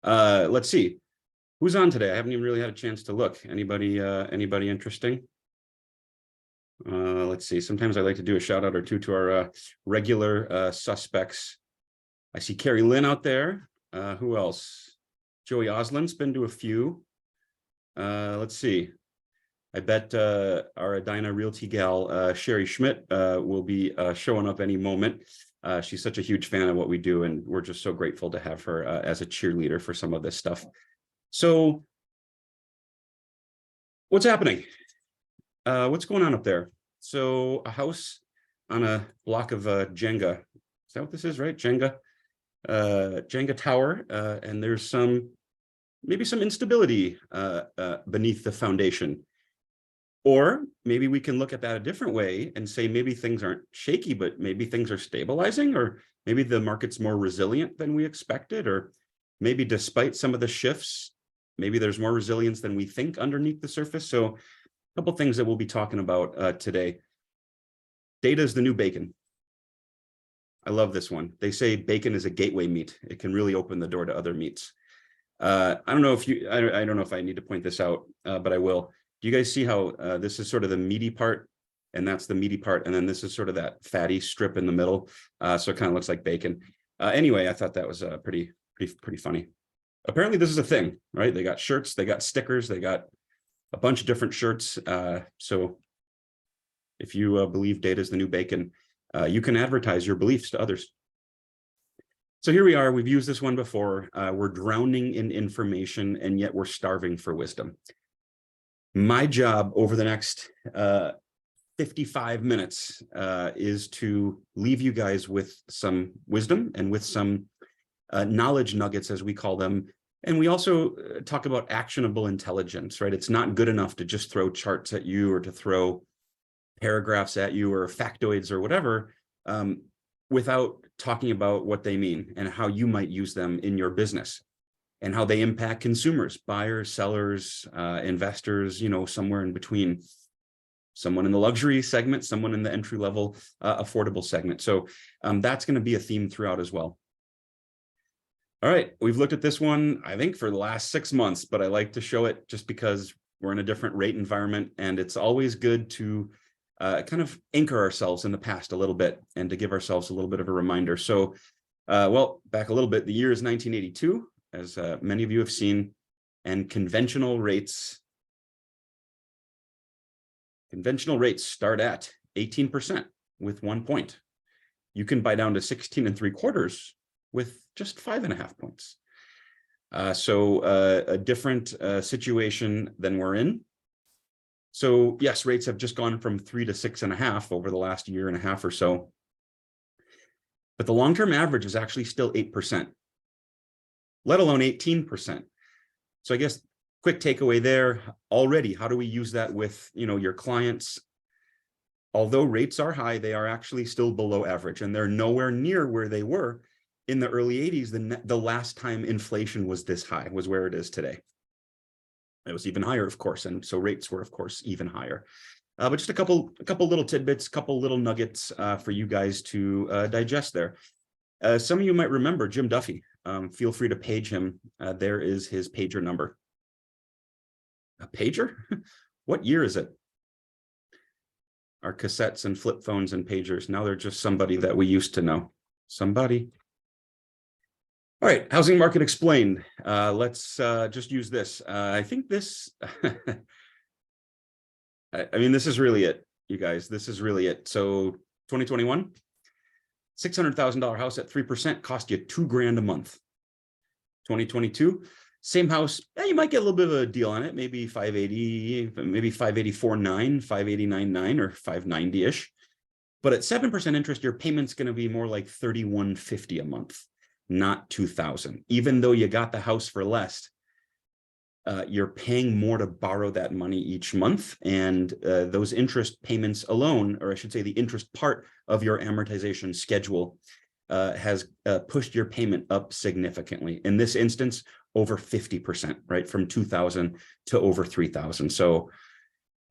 Let's see. Who's on today? I haven't even really had a chance to look. Anybody interesting? Let's see. Sometimes I like to do a shout out or two to our regular suspects. I see Carrie Lynn out there. Who else? Joey Oslin's been to a few. Let's see. I bet our Edina Realty gal, Sherry Schmidt, will be showing up any moment. She's such a huge fan of what we do, and we're just so grateful to have her as a cheerleader for some of this stuff. So what's happening? What's going on up there? So a house on a block of Jenga. Is that what this is, right? Jenga tower, and there's maybe some instability beneath the foundation. Or maybe we can look at that a different way and say maybe things aren't shaky, but maybe things are stabilizing, or maybe the market's more resilient than we expected, or maybe despite some of the shifts, maybe there's more resilience than we think underneath the surface. So a couple of things that we'll be talking about today. Data is the new bacon. I love this one. They say bacon is a gateway meat. It can really open the door to other meats. I don't know if I need to point this out, but I will. Do you guys see how this is sort of the meaty part, and that's the meaty part, and then this is sort of that fatty strip in the middle, so it kind of looks like bacon. Anyway, I thought that was pretty funny. Apparently, this is a thing, right? They got shirts, they got stickers, they got a bunch of different shirts. So if you believe data is the new bacon, you can advertise your beliefs to others. So here we are. We've used this one before. We're drowning in information, and yet we're starving for wisdom. My job over the next 55 minutes is to leave you guys with some wisdom and with some knowledge nuggets, as we call them. And we also talk about actionable intelligence, right? It's not good enough to just throw charts at you or to throw paragraphs at you or factoids or whatever without talking about what they mean and how you might use them in your business, and how they impact consumers, buyers, sellers, investors, somewhere in between, someone in the luxury segment, someone in the entry-level affordable segment. So that's going to be a theme throughout as well. All right, we've looked at this one, I think, for the last 6 months, but I like to show it just because we're in a different rate environment, and it's always good to kind of anchor ourselves in the past a little bit and to give ourselves a little bit of a reminder. So, well, back a little bit, the year is 1982. As many of you have seen, and conventional rates start at 18% with 1 point. You can buy down to 16 3/4 with just 5.5 points. So a different situation than we're in. So yes, rates have just gone from 3 to 6.5 over the last year and a half or so. But the long-term average is actually still 8%. Let alone 18%. So I guess quick takeaway there already, how do we use that with your clients? Although rates are high, they are actually still below average, and they're nowhere near where they were in the early 80s. The last time inflation was this high was where it is today. It was even higher, of course, and so rates were, of course, even higher. But just a couple little tidbits, couple little nuggets for you guys to digest there. Some of you might remember Jim Duffy. Feel free to page him. There is his pager number. A pager? What year is it? Our cassettes and flip phones and pagers. Now they're just somebody that we used to know. Somebody. All right, housing market explained. Let's just use this. I think this, I mean, this is really it, you guys. This is really it. So 2021. $600,000 house at 3% cost you $2,000 a month. 2022, same house, you might get a little bit of a deal on it, maybe 580, maybe 584.9, 589.9, or 590-ish. But at 7% interest, your payment's going to be more like $3,150 a month, not $2,000. Even though you got the house for less, you're paying more to borrow that money each month, and those interest payments alone, or I should say the interest part of your amortization schedule, has pushed your payment up significantly. In this instance, over 50%, right? From 2,000 to over 3,000. So,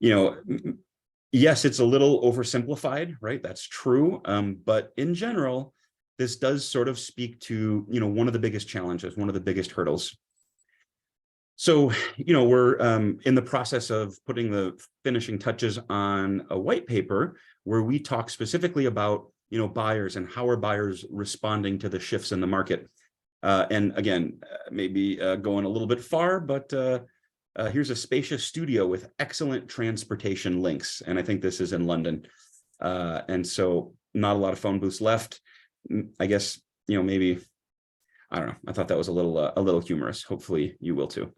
yes, it's a little oversimplified, right? That's true. But in general, this does sort of speak to, one of the biggest challenges, one of the biggest hurdles. So, we're in the process of putting the finishing touches on a white paper where we talk specifically about, buyers and how are buyers responding to the shifts in the market. And again, maybe going a little bit far, but here's a spacious studio with excellent transportation links. And I think this is in London. And so not a lot of phone booths left. I guess, maybe, I don't know. I thought that was a little humorous. Hopefully you will too.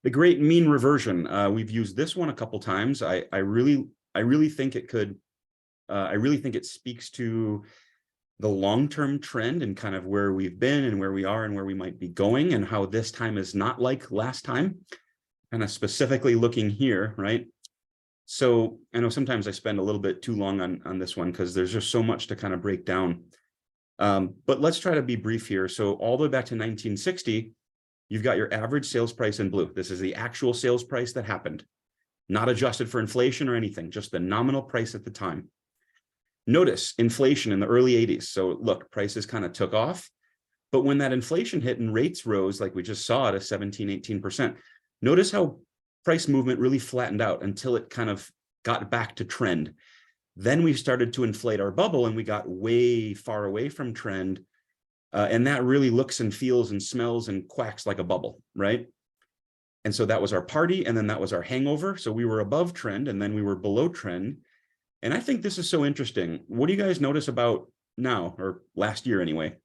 The great mean reversion. We've used this one a couple times. I really think it could, I really think it speaks to the long-term trend and kind of where we've been and where we are and where we might be going, and how this time is not like last time. Kind of specifically looking here, right? So I know sometimes I spend a little bit too long on this one because there's just so much to kind of break down. But let's try to be brief here. So all the way back to 1960, you've got your average sales price in blue. This is the actual sales price that happened, not adjusted for inflation or anything, just the nominal price at the time. Notice inflation in the early 80s. So look, prices kind of took off, but when that inflation hit and rates rose, like we just saw to 17, 18%, notice how price movement really flattened out until it kind of got back to trend. Then we started to inflate our bubble and we got way far away from trend. And that really looks and feels and smells and quacks like a bubble, right? And so that was our party, and then that was our hangover. So we were above trend and then we were below trend. And I think this is so interesting. What do you guys notice about now, or last year anyway?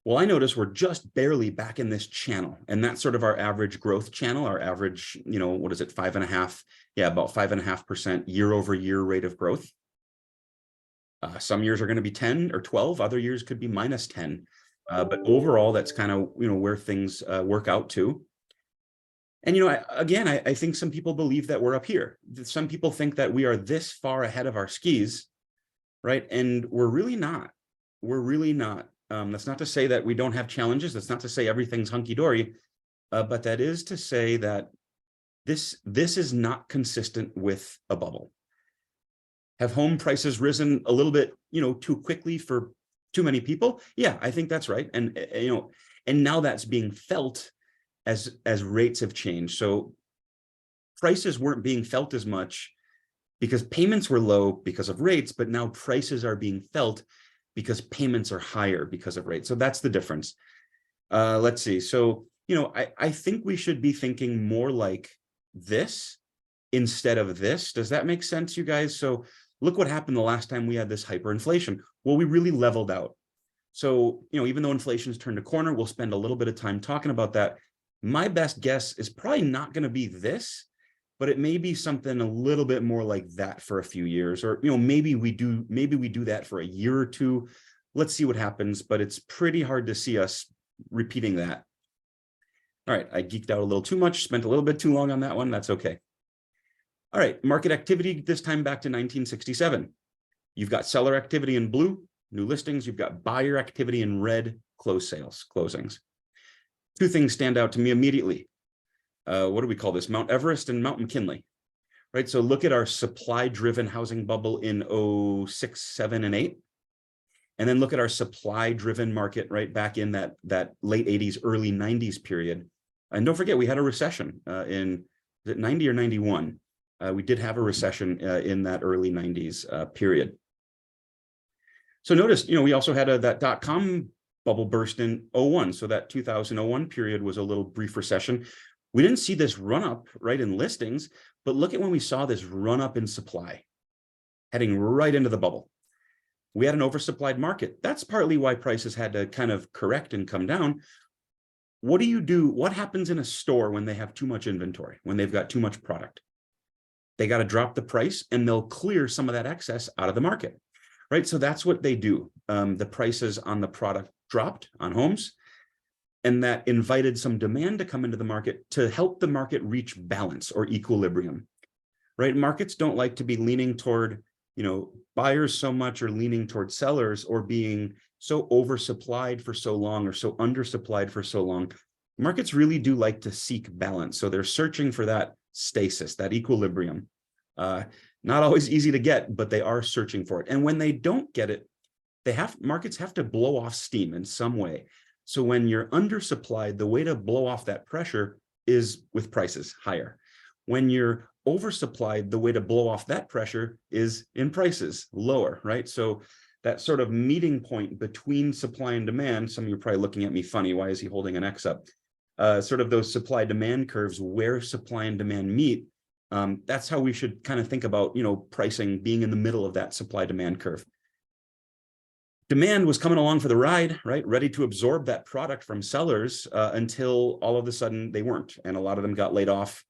Well, I notice we're just barely back in this channel, and that's sort of our average growth channel, our average, what is it, 5.5? Yeah, about 5.5% year over year rate of growth. Some years are going to be 10 or 12, other years could be minus 10. But overall, that's kind of, where things work out to. And, I think some people believe that we're up here. Some people think that we are this far ahead of our skis, right? And we're really not. We're really not. That's not to say that we don't have challenges. That's not to say everything's hunky-dory. But that is to say that this is not consistent with a bubble. Have home prices risen a little bit, too quickly for too many people? Yeah, I think that's right. And, and now that's being felt as rates have changed. So prices weren't being felt as much because payments were low because of rates, but now prices are being felt because payments are higher because of rates. So that's the difference. Let's see. So, I think we should be thinking more like this instead of this. Does that make sense, you guys? So look what happened the last time we had this hyperinflation. Well, we really leveled out. So, even though inflation's turned a corner, we'll spend a little bit of time talking about that. My best guess is probably not going to be this, but it may be something a little bit more like that for a few years, or, maybe we do that for a year or two. Let's see what happens, but it's pretty hard to see us repeating that. All right, I geeked out a little too much, spent a little bit too long on that one. That's okay. All right, market activity, this time back to 1967. You've got seller activity in blue, new listings. You've got buyer activity in red, closings. Two things stand out to me immediately. What do we call this? Mount Everest and Mount McKinley, right? So look at our supply-driven housing bubble in 06, 7, and 8. And then look at our supply-driven market right back in that late 80s, early 90s period. And don't forget, we had a recession in, is it 90 or 91? We did have a recession in that early 90s period. So notice, we also had that dot-com bubble burst in 01. So that 2001 period was a little brief recession. We didn't see this run up right in listings, but look at when we saw this run up in supply heading right into the bubble. We had an oversupplied market. That's partly why prices had to kind of correct and come down. What do you do? What happens in a store when they have too much inventory, when they've got too much product? They got to drop the price and they'll clear some of that excess out of the market, right? So that's what they do. The prices on the product dropped on homes, and that invited some demand to come into the market to help the market reach balance or equilibrium, right? Markets don't like to be leaning toward, buyers so much, or leaning toward sellers, or being so oversupplied for so long or so undersupplied for so long. Markets really do like to seek balance. So they're searching for that stasis, that equilibrium. Not always easy to get, but they are searching for it. And when they don't get it, markets have to blow off steam in some way. So when you're undersupplied, the way to blow off that pressure is with prices higher. When you're oversupplied, the way to blow off that pressure is in prices lower, right? So that sort of meeting point between supply and demand, some of you are probably looking at me funny, why is he holding an X up? Sort of those supply demand curves where supply and demand meet. That's how we should kind of think about, pricing being in the middle of that supply demand curve. Demand was coming along for the ride, right? Ready to absorb that product from sellers until all of a sudden they weren't. And a lot of them got laid off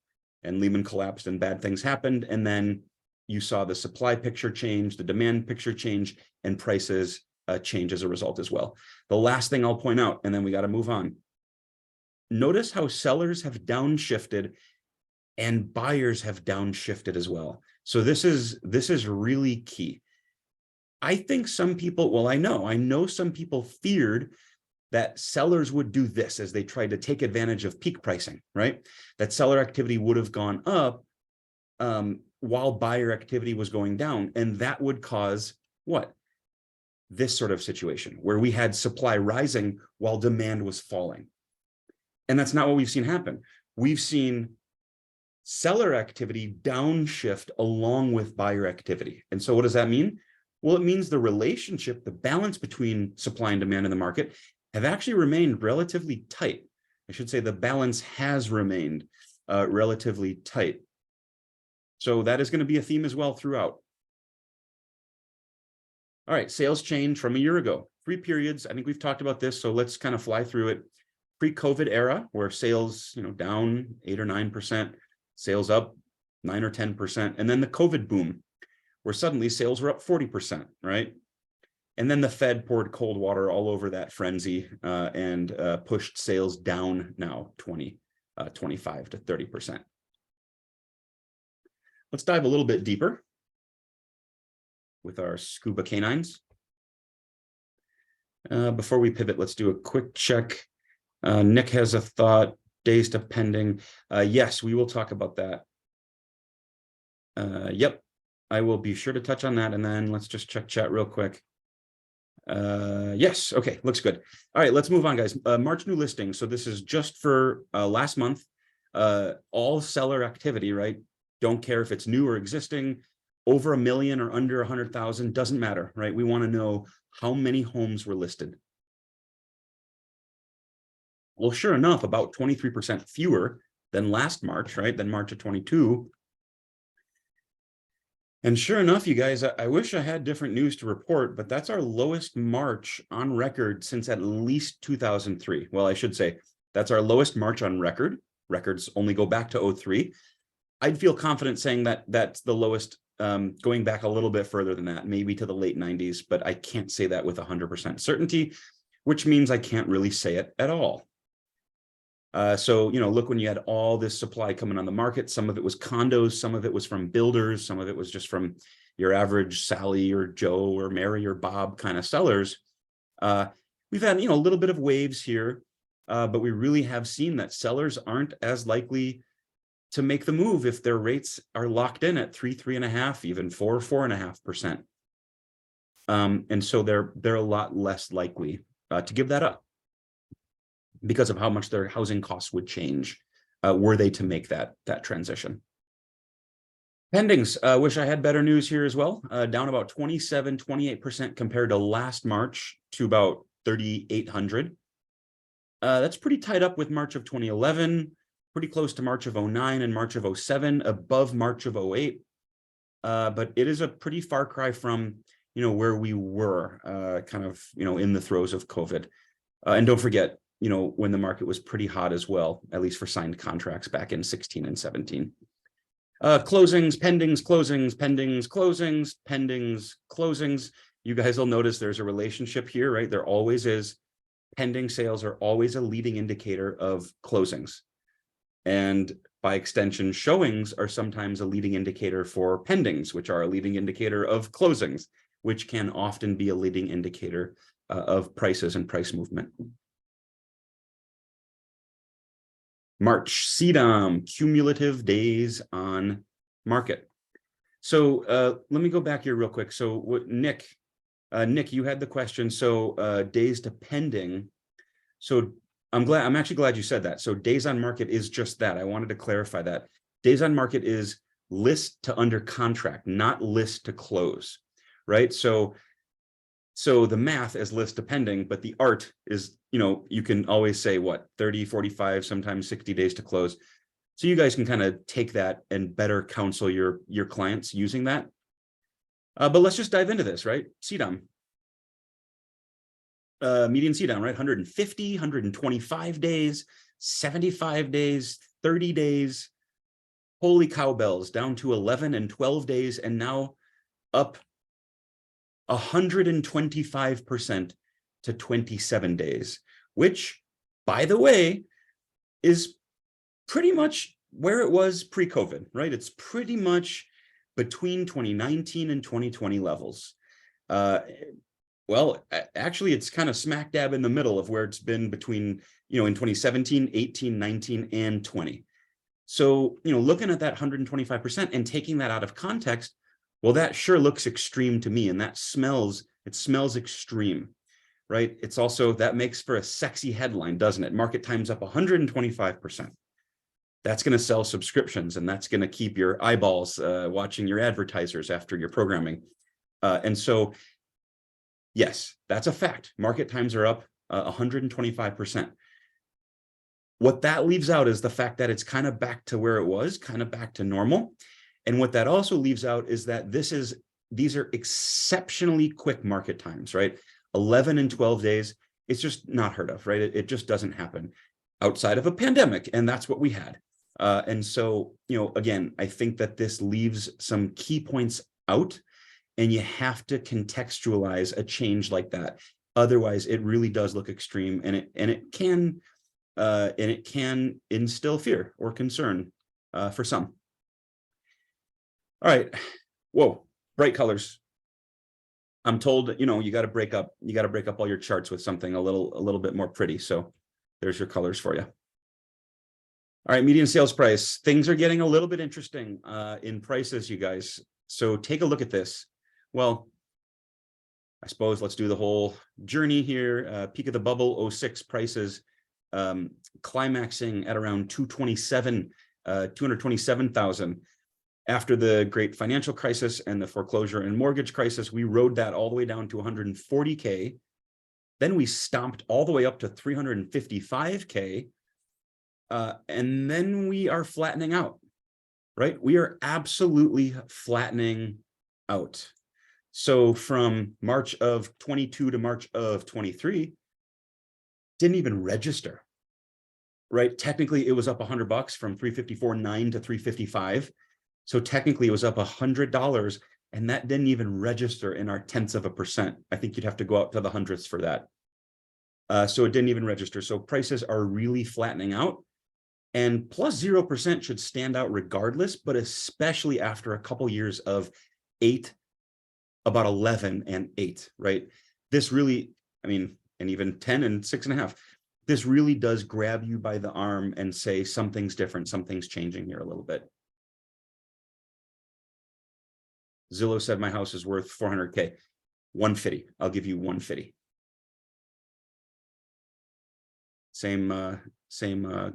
and Lehman collapsed and bad things happened. And then you saw the supply picture change, the demand picture change, and prices change as a result as well. The last thing I'll point out, and then we got to move on. Notice how sellers have downshifted and buyers have downshifted as well. So this is really key. I think some people, well, I know some people feared that sellers would do this as they tried to take advantage of peak pricing, right? That seller activity would have gone up while buyer activity was going down. And that would cause what? This sort of situation where we had supply rising while demand was falling. And that's not what we've seen happen. We've seen seller activity downshift along with buyer activity. And so what does that mean? Well, it means the relationship, the balance between supply and demand in the market have actually remained relatively tight. I should say the balance has remained relatively tight. So that is going to be a theme as well throughout. All right, sales change from a year ago. 3 periods. I think we've talked about this, so let's kind of fly through it. Pre-COVID era, where sales, down 8 or 9%, sales up 9 or 10%, and then the COVID boom, where suddenly sales were up 40%, right? And then the Fed poured cold water all over that frenzy and pushed sales down now 25 to 30%. Let's dive a little bit deeper with our scuba canines. Before we pivot, let's do a quick check. Nick has a thought, days to pending. Yes, we will talk about that. Yep, I will be sure to touch on that. And then let's just check chat real quick. Yes, okay, looks good. All right, let's move on, guys. March new listings. So this is just for last month. All seller activity, right? Don't care if it's new or existing, over 1 million or under 100,000, doesn't matter, right? We want to know how many homes were listed. Well, sure enough, about 23% fewer than last March, right? Than March of 22. And sure enough, you guys, I wish I had different news to report, but that's our lowest March on record since at least 2003. Well, I should say that's our lowest March on record. Records only go back to 03. I'd feel confident saying that that's the lowest, going back a little bit further than that, maybe to the late 90s, but I can't say that with 100% certainty, which means I can't really say it at all. So, look, when you had all this supply coming on the market, some of it was condos, some of it was from builders, some of it was just from your average Sally or Joe or Mary or Bob kind of sellers. We've had, a little bit of waves here, but we really have seen that sellers aren't as likely to make the move if their rates are locked in at 3.5, even 4.5%. And so they're a lot less likely to give that up, because of how much their housing costs would change were they to make that transition. Pendings, wish I had better news here as well. Down about 28% compared to last March to about 3,800. That's pretty tied up with March of 2011, pretty close to March of 09 and March of 07, above March of 08. But it is a pretty far cry from, where we were kind of, in the throes of COVID. And don't forget, when the market was pretty hot as well, at least for signed contracts back in 16 and 17. Closings, pendings, closings, pendings, closings, pendings, closings. You guys will notice there's a relationship here, right? There always is. Pending sales are always a leading indicator of closings. And by extension, showings are sometimes a leading indicator for pendings, which are a leading indicator of closings, which can often be a leading indicator of prices and price movement. March, CDOM, cumulative days on market. So let me go back here real quick. So what Nick Nick, you had the question. So days to pending. So I'm actually glad you said that. So days on market is just that. I wanted to clarify that. Days on market is list to under contract, not list to close, right? So the math is list to pending, but the art is, you can always say what, 30, 45, sometimes 60 days to close. So you guys can kind of take that and better counsel your clients using that. But let's just dive into this, right? CDOM. Median CDOM, right? 150, 125 days, 75 days, 30 days. Holy cowbells, down to 11 and 12 days, and now up 125% to 27 days, which, by the way, is pretty much where it was pre-COVID, right? It's pretty much between 2019 and 2020 levels. Well, actually, it's kind of smack dab in the middle of where it's been between, in 2017, 18, 19, and 20. So, looking at that 125% and taking that out of context, well, that sure looks extreme to me, and it smells extreme, right? It's also, that makes for a sexy headline, doesn't it? Market time's up 125%. That's going to sell subscriptions, and that's going to keep your eyeballs watching your advertisers after your programming. And so, yes, that's a fact. Market times are up 125%. What that leaves out is the fact that it's kind of back to where it was, kind of back to normal. And what that also leaves out is that these are exceptionally quick market times, right? 11 and 12 days, it's just not heard of, right? It just doesn't happen outside of a pandemic, and that's what we had. And so, again, I think that this leaves some key points out, and you have to contextualize a change like that. Otherwise, it really does look extreme, and it can instill fear or concern for some. All right. Whoa, bright colors. I'm told, you got to break up all your charts with something a little bit more pretty. So there's your colors for you. All right, median sales price. Things are getting a little bit interesting in prices, you guys. So take a look at this. Well, I suppose let's do the whole journey here. Peak of the bubble, 06 prices, climaxing at around 227,000. After the great financial crisis and the foreclosure and mortgage crisis, we rode that all the way down to 140K. Then we stomped all the way up to 355K. And then we are flattening out, right? We are absolutely flattening out. So from March of 22 to March of 23, didn't even register, right? Technically, it was up $100 from 354.9 to 355. So technically it was up $100, and that didn't even register in our tenths of a percent. I think you'd have to go out to the hundredths for that. So it didn't even register. So prices are really flattening out, and plus 0% should stand out regardless, but especially after a couple years of 8, about 11 and 8, right? This really, and even 10 and 6.5, this really does grab you by the arm and say something's different, something's changing here a little bit. Zillow said my house is worth 400K. 150. I'll give you 150. Same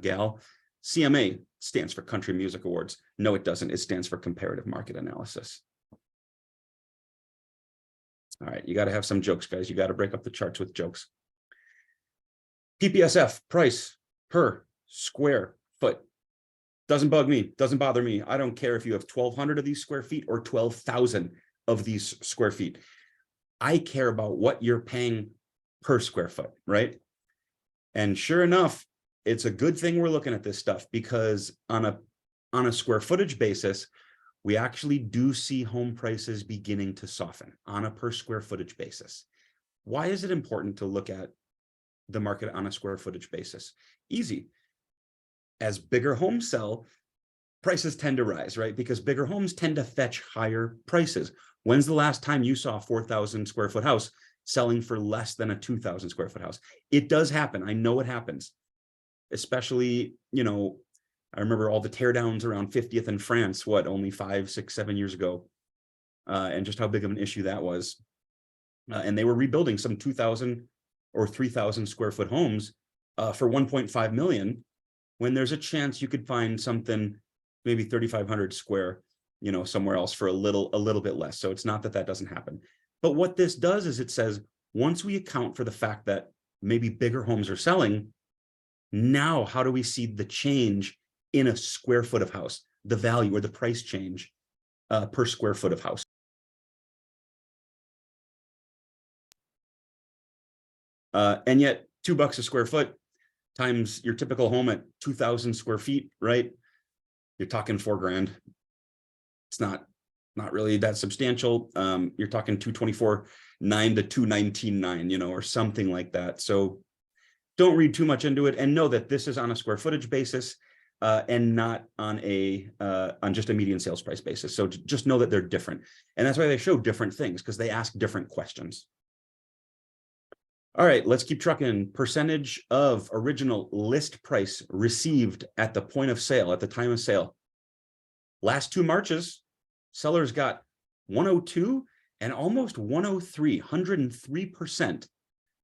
gal. CMA stands for Country Music Awards. No, it doesn't. It stands for Comparative Market Analysis. All right, you got to have some jokes, guys. You got to break up the charts with jokes. PPSF, price per square foot. Doesn't bug me, doesn't bother me. I don't care if you have 1,200 of these square feet or 12,000 of these square feet. I care about what you're paying per square foot, right? And sure enough, it's a good thing we're looking at this stuff, because on a square footage basis, we actually do see home prices beginning to soften on a per square footage basis. Why is it important to look at the market on a square footage basis? Easy. As bigger homes sell, prices tend to rise, right? Because bigger homes tend to fetch higher prices. When's the last time you saw a 4,000 square foot house selling for less than a 2,000 square foot house? It does happen. I know it happens. Especially, I remember all the teardowns around 50th in France, only 5, 6, 7 years ago, and just how big of an issue that was. and they were rebuilding some 2,000 or 3,000 square foot homes for 1.5 million, when there's a chance you could find something maybe 3,500 square, somewhere else for a little bit less. So it's not that that doesn't happen. But what this does is it says, once we account for the fact that maybe bigger homes are selling, now how do we see the change in a square foot of house, the value or the price change per square foot of house? And yet $2 a square foot times your typical home at 2,000 square feet, right? You're talking $4,000. It's not really that substantial. You're talking 224,900 to 219,900, or something like that. So don't read too much into it, and know that this is on a square footage basis and not on just a median sales price basis. So just know that they're different. And that's why they show different things, because they ask different questions. All right, let's keep trucking. Percentage of original list price received at the point of sale, at the time of sale. Last 2 Marches, sellers got 102 and almost 103, 103%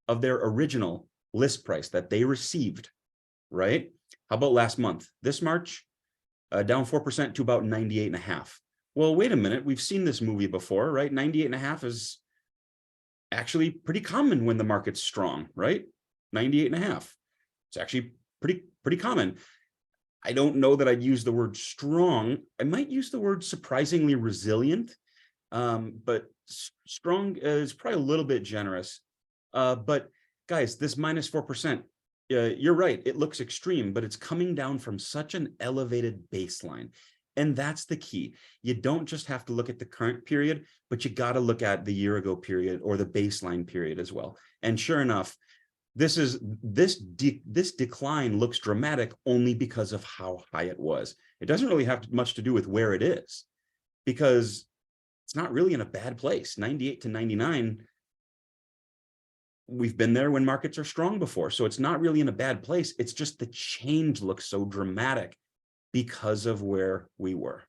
of their original list price that they received, right? How about last month? This March, down 4% to about 98.5. Well, wait a minute. We've seen this movie before, right? 98.5 is actually pretty common when the market's strong, right? 98.5. It's actually pretty common. I don't know that I'd use the word strong. I might use the word surprisingly resilient, but strong is probably a little bit generous. But guys, this minus 4%, you're right. It looks extreme, but it's coming down from such an elevated baseline. And that's the key. You don't just have to look at the current period, but you got to look at the year ago period or the baseline period as well. And sure enough, this decline looks dramatic only because of how high it was. It doesn't really have much to do with where it is, because it's not really in a bad place. 98 to 99. We've been there when markets are strong before. So it's not really in a bad place. It's just the change looks so dramatic because of where we were.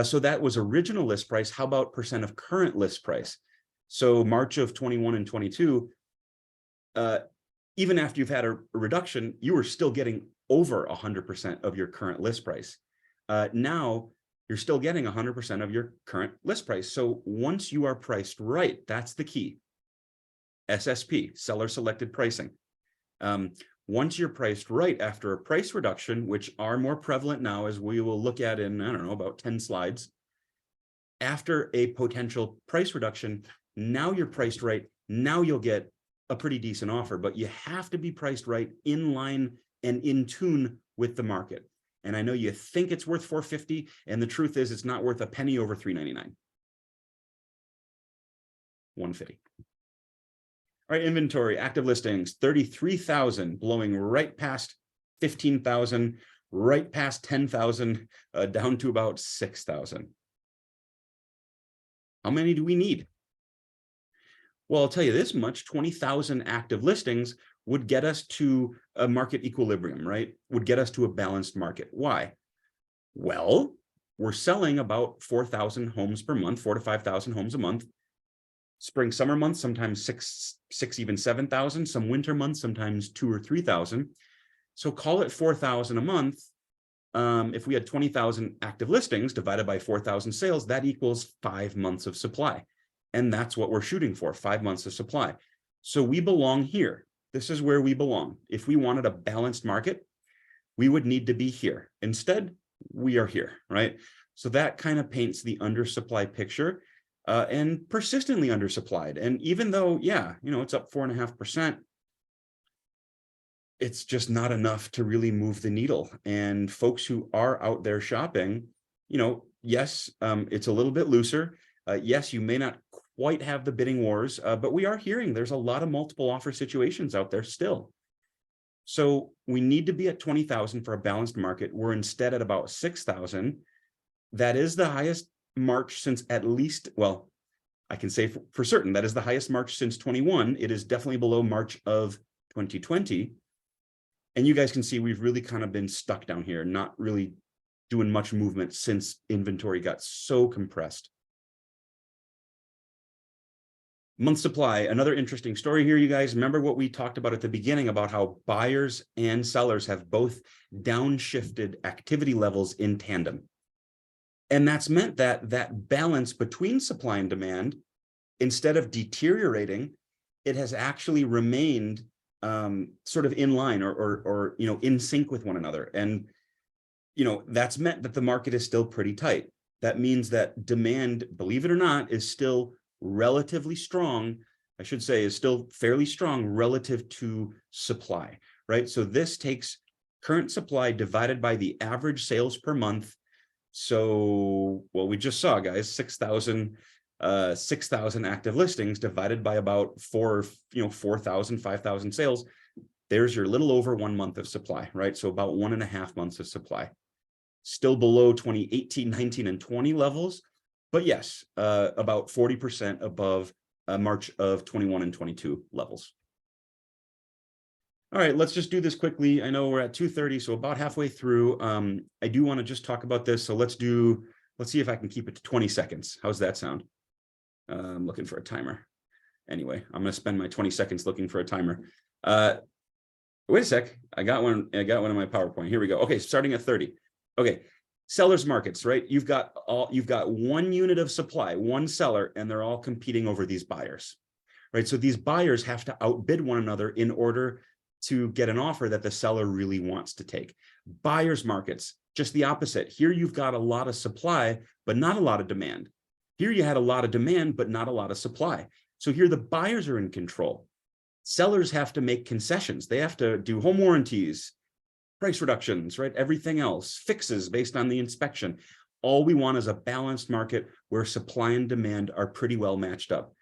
So that was original list price. How about percent of current list price? So March of 21 and 22, even after you've had a reduction, you were still getting over 100% of your current list price. Now you're still getting 100% of your current list price. So once you are priced right, that's the key. SSP, seller selected pricing. Once you're priced right after a price reduction, which are more prevalent now, as we will look at in, I don't know, about 10 slides, after a potential price reduction, now you're priced right. Now you'll get a pretty decent offer, but you have to be priced right, in line and in tune with the market. And I know you think it's worth $450, and the truth is it's not worth a penny over $399. $150. All right, inventory, active listings, 33,000, blowing right past 15,000, right past 10,000, down to about 6,000. How many do we need? Well, I'll tell you this much, 20,000 active listings would get us to a market equilibrium, right? Would get us to a balanced market. Why? Well, we're selling about 4,000 homes per month, 4,000 to 5,000 homes a month. Spring, summer months, sometimes six, even 7,000. Some winter months, sometimes 2,000 or 3,000. So call it 4,000 a month. If we had 20,000 active listings divided by 4,000 sales, that equals 5 months of supply. And that's what we're shooting for, 5 months of supply. So we belong here. This is where we belong. If we wanted a balanced market, we would need to be here. Instead, we are here, right? So that kind of paints the undersupply picture. And persistently undersupplied. And even though, yeah, it's up 4.5%, it's just not enough to really move the needle. And folks who are out there shopping, yes, it's a little bit looser. Yes, you may not quite have the bidding wars, but we are hearing there's a lot of multiple offer situations out there still. So we need to be at 20,000 for a balanced market. We're instead at about 6,000. That is the highest March since at least, well, I can say for certain that is the highest March since 21. It is definitely below March of 2020. And you guys can see we've really kind of been stuck down here, not really doing much movement since inventory got so compressed. Month supply, another interesting story here, you guys. Remember what we talked about at the beginning about how buyers and sellers have both downshifted activity levels in tandem. And that's meant that that balance between supply and demand, instead of deteriorating, it has actually remained sort of in line or in sync with one another. And that's meant that the market is still pretty tight. That means that demand, believe it or not, is still relatively strong. I should say is still fairly strong relative to supply, right? So this takes current supply divided by the average sales per month. So, well, we just saw, guys, 6,000 active listings divided by about 4,000, 5,000 sales. There's your little over 1 month of supply, right? So about 1.5 months of supply. Still below 2018, 19, and 20 levels, but yes, about 40% above March of 21 and 22 levels. All right, let's just do this quickly. I know we're at 2:30, so about halfway through. I do want to just talk about this. So let's see if I can keep it to 20 seconds. How's that sound? I'm looking for a timer. Anyway, I'm going to spend my 20 seconds looking for a timer. Wait a sec. I got one in my PowerPoint. Here we go. Okay, starting at 30. Okay, sellers markets, right? You've got one unit of supply, one seller, and they're all competing over these buyers, right? So these buyers have to outbid one another in order to get an offer that the seller really wants to take. Buyers markets, just the opposite. Here you've got a lot of supply, but not a lot of demand. Here you had a lot of demand, but not a lot of supply. So here the buyers are in control. Sellers have to make concessions. They have to do home warranties, price reductions, right? Everything else, fixes based on the inspection. All we want is a balanced market where supply and demand are pretty well matched up.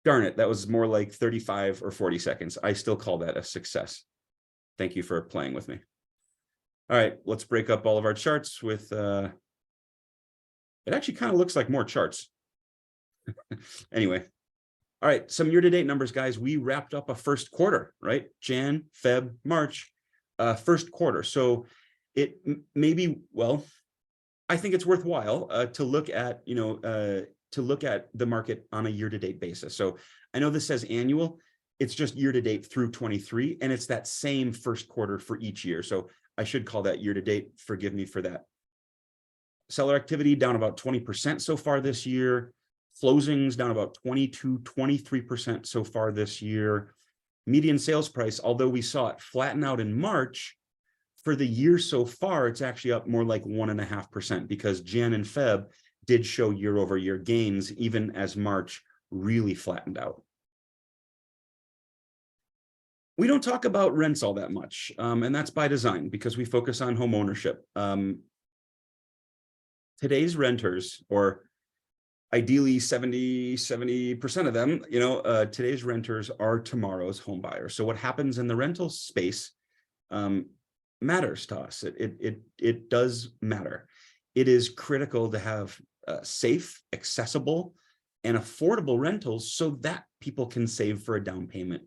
Darn it, that was more like 35 or 40 seconds. I still call that a success. Thank you for playing with me. All right, let's break up all of our charts with, it actually kind of looks like more charts. Anyway. All right, some year-to-date numbers, guys. We wrapped up a first quarter, right? Jan, Feb, March, first quarter. So it maybe, well, I think it's worthwhile to look at, the market on a year-to-date basis. So I know this says annual. It's just year-to-date through 23, and it's that same first quarter for each year. So I should call that year-to-date. Forgive me for that. Seller activity down about 20% so far this year. Closings down about 22-23% so far this year. Median sales price, although we saw it flatten out in March, for the year so far, it's actually up more like 1.5% because Jan and Feb did show year-over-year gains, even as March really flattened out. We don't talk about rents all that much, and that's by design because we focus on home ownership. Today's renters, or ideally 70% of them, today's renters are tomorrow's home buyers. So what happens in the rental space matters to us. It does matter. It is critical to have safe, accessible, and affordable rentals so that people can save for a down payment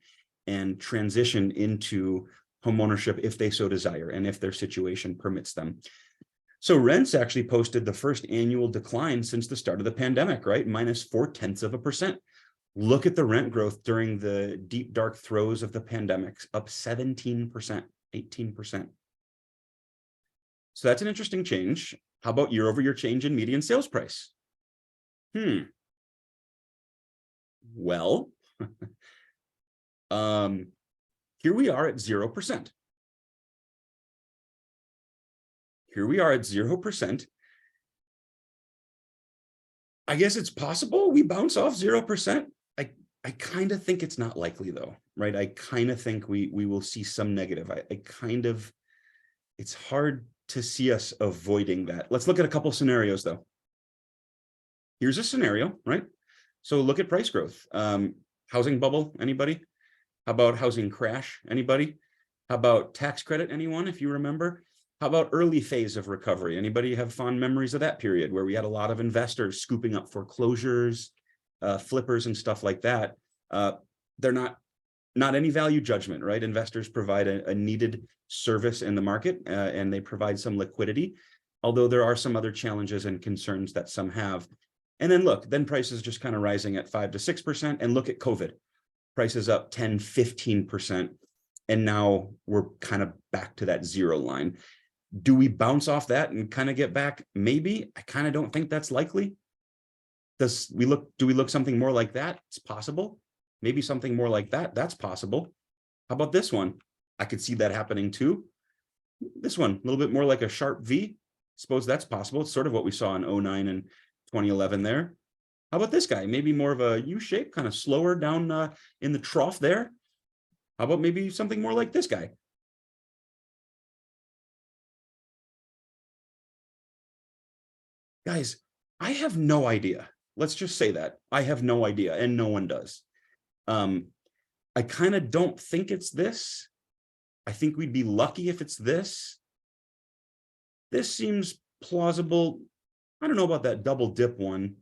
and transition into homeownership if they so desire and if their situation permits them. So rents actually posted the first annual decline since the start of the pandemic, right? -0.4%. Look at the rent growth during the deep, dark throes of the pandemic, up 17%, 18%. So that's an interesting change. How about year-over-year change in median sales price? Well, here we are at 0%. Here we are at 0%. I guess it's possible we bounce off 0%. I kind of think it's not likely though, right? I kind of think we will see some negative. It's hard to see us avoiding that. Let's look at a couple scenarios though. Here's a scenario, right? So look at price growth. Housing bubble, anybody? How about housing crash, anybody? How about tax credit, anyone, if you remember? How about early phase of recovery? Anybody have fond memories of that period where we had a lot of investors scooping up foreclosures, flippers and stuff like that? They're not any value judgment, right? Investors provide a needed service in the market and they provide some liquidity, although there are some other challenges and concerns that some have. And then look, then prices just kind of rising at 5 to 6%. And look at COVID, prices up 10, 15%. And now we're kind of back to that zero line. Do we bounce off that and kind of get back? Maybe. I kind of don't think that's likely. Do we look something more like that? It's possible. Maybe something more like that. That's possible. How about this one? I could see that happening too. This one, a little bit more like a sharp V. Suppose that's possible. It's sort of what we saw in 09 and 2011 there. How about this guy? Maybe more of a U shape, kind of slower down in the trough there. How about maybe something more like this guy? Guys, I have no idea. Let's just say that. I have no idea, and no one does. I kind of don't think it's this. I think we'd be lucky if it's this. This seems plausible. I don't know about that double dip one.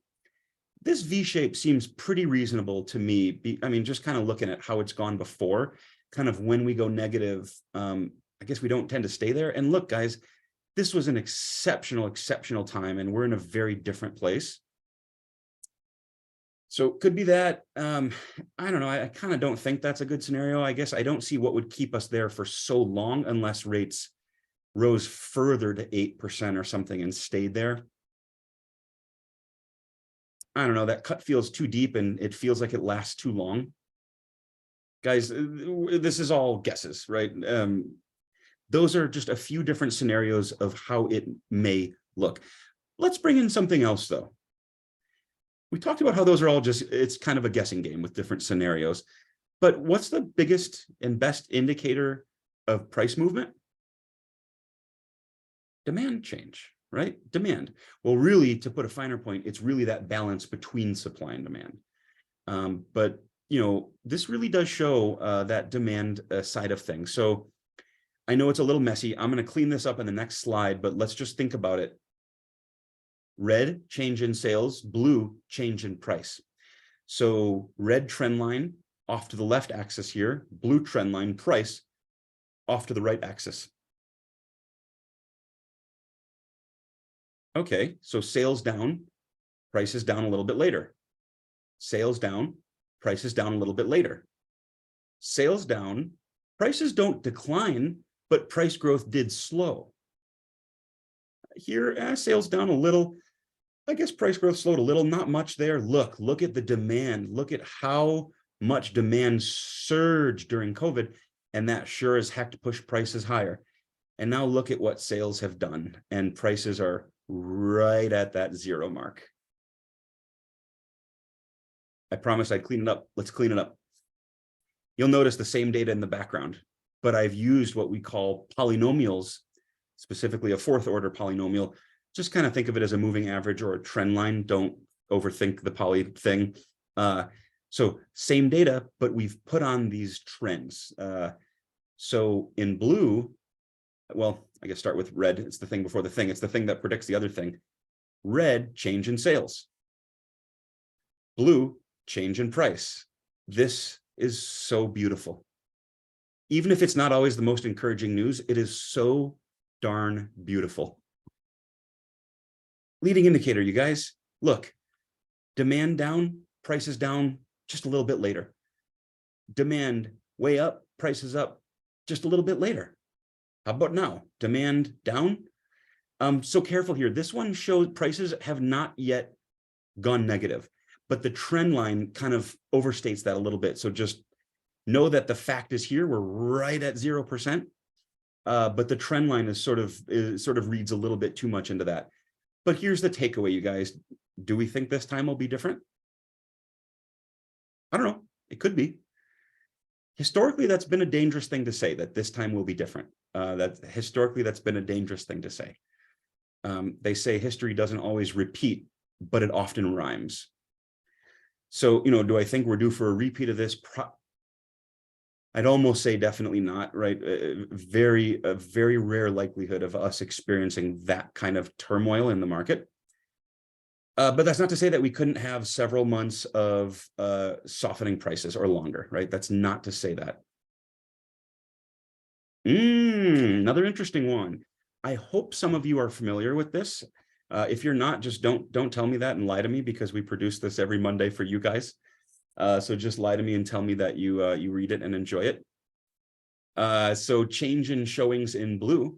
This V shape seems pretty reasonable to me. I mean, just kind of looking at how it's gone before, kind of when we go negative, I guess we don't tend to stay there. And look, guys, this was an exceptional time, and we're in a very different place. So it could be that. I don't know. I kind of don't think that's a good scenario. I guess I don't see what would keep us there for so long unless rates rose further to 8% or something and stayed there. I don't know. That cut feels too deep and it feels like it lasts too long. Guys, this is all guesses, right? Those are just a few different scenarios of how it may look. Let's bring in something else, though. We talked about how those are all just, it's kind of a guessing game with different scenarios. But what's the biggest and best indicator of price movement? Demand change, right? Demand. Well, really, to put a finer point, it's really that balance between supply and demand. But, you know, this really does show that demand side of things. So I know it's a little messy. I'm going to clean this up in the next slide, but let's just think about it. Red, change in sales, blue, change in price. So red trend line off to the left axis here, blue trend line price off to the right axis. Okay, so sales down, prices down a little bit later. Sales down, prices down a little bit later. Sales down, prices don't decline, but price growth did slow. Here, sales down a little. I guess price growth slowed a little, not much there. Look at the demand. Look at how much demand surged during COVID, and that sure as heck pushed prices higher. And now look at what sales have done, and prices are right at that zero mark. I promised I'd clean it up. Let's clean it up. You'll notice the same data in the background, but I've used what we call polynomials, specifically a fourth order polynomial. Just kind of think of it as a moving average or a trend line. Don't overthink the poly thing. So same data, but we've put on these trends. So in blue, well, I guess start with red. It's the thing before the thing. It's the thing that predicts the other thing. Red, change in sales. Blue, change in price. This is so beautiful. Even if it's not always the most encouraging news, it is so darn beautiful. Leading indicator, you guys, look, demand down, prices down just a little bit later. Demand way up, prices up just a little bit later. How about now? Demand down. So careful here. This one shows prices have not yet gone negative, but the trend line kind of overstates that a little bit. So just know that the fact is here, we're right at 0%, but the trend line is sort of reads a little bit too much into that. But here's the takeaway, you guys. Do we think this time will be different? I don't know. It could be. Historically, that's been a dangerous thing to say, that this time will be different. Historically, that's been a dangerous thing to say. They say history doesn't always repeat, but it often rhymes. So, you know, do I think we're due for a repeat of this? I'd almost say definitely not, right? A very rare likelihood of us experiencing that kind of turmoil in the market. But that's not to say that we couldn't have several months of softening prices or longer, right? That's not to say that. Another interesting one. I hope some of you are familiar with this. If you're not, just don't tell me that and lie to me, because we produce this every Monday for you guys. So just lie to me and tell me that you read it and enjoy it. So change in showings in blue,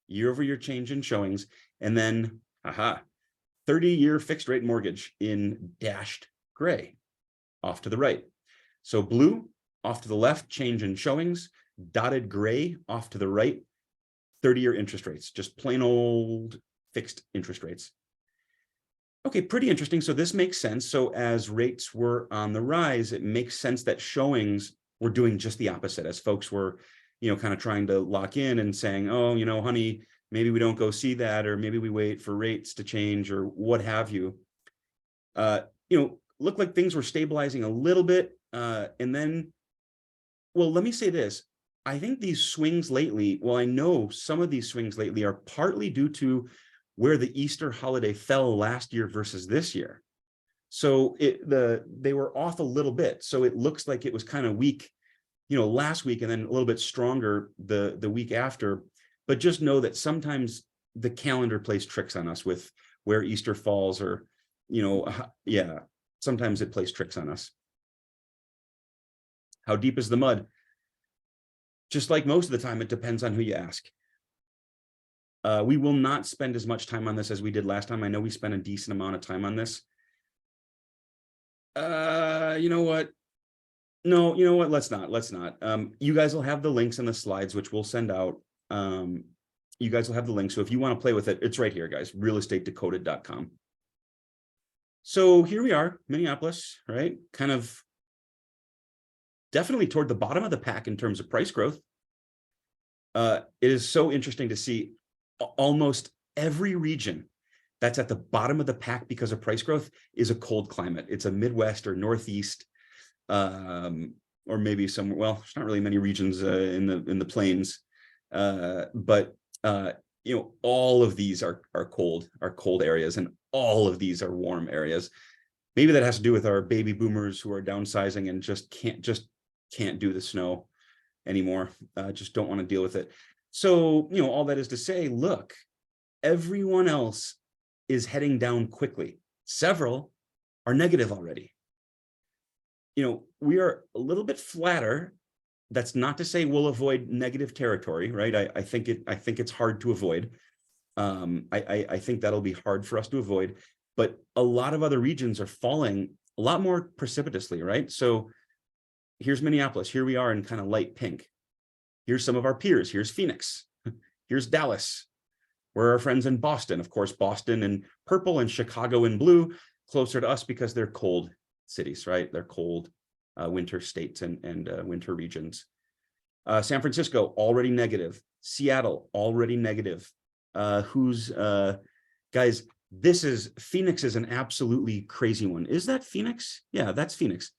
year-over-year change in showings, and then 30-year fixed rate mortgage in dashed gray off to the right. So blue off to the left, change in showings, dotted gray off to the right, 30-year interest rates, just plain old fixed interest rates. Okay, pretty interesting. So this makes sense. So as rates were on the rise, it makes sense that showings were doing just the opposite, as folks were, kind of trying to lock in and saying, oh, honey, maybe we don't go see that, or maybe we wait for rates to change, or what have you. Looked like things were stabilizing a little bit. And then, well, let me say this. I think these swings lately, well, I know some of these swings lately are partly due to where the Easter holiday fell last year versus this year. So they were off a little bit. So it looks like it was kind of weak, last week, and then a little bit stronger the week after. But just know that sometimes the calendar plays tricks on us with where Easter falls, or, sometimes it plays tricks on us. How deep is the mud? Just like most of the time, it depends on who you ask. We will not spend as much time on this as we did last time. I know we spent a decent amount of time on this. You know what? No, you know what? Let's not. You guys will have the links in the slides, which we'll send out. You guys will have the link. So if you want to play with it, it's right here, guys, realestateDecoded.com. So here we are, Minneapolis, right? Kind of definitely toward the bottom of the pack in terms of price growth. It is so interesting to see almost every region that's at the bottom of the pack because of price growth is a cold climate. It's a Midwest or Northeast, or maybe somewhere. Well, there's not really many regions in the plains, but all of these are cold areas, and all of these are warm areas. Maybe that has to do with our baby boomers who are downsizing and just can't do the snow anymore. Just don't want to deal with it. So, all that is to say, look, everyone else is heading down quickly. Several are negative already. We are a little bit flatter. That's not to say we'll avoid negative territory, right? I think it's hard to avoid. I think that'll be hard for us to avoid, but a lot of other regions are falling a lot more precipitously, right? So here's Minneapolis. Here we are in kind of light pink. Here's some of our peers. Here's Phoenix. Here's Dallas. Where are our friends in Boston? Of course, Boston in purple and Chicago in blue, closer to us because they're cold cities, right? They're cold winter states and winter regions. San Francisco, already negative. Seattle, already negative. Guys, Phoenix is an absolutely crazy one. Is that Phoenix? Yeah, that's Phoenix.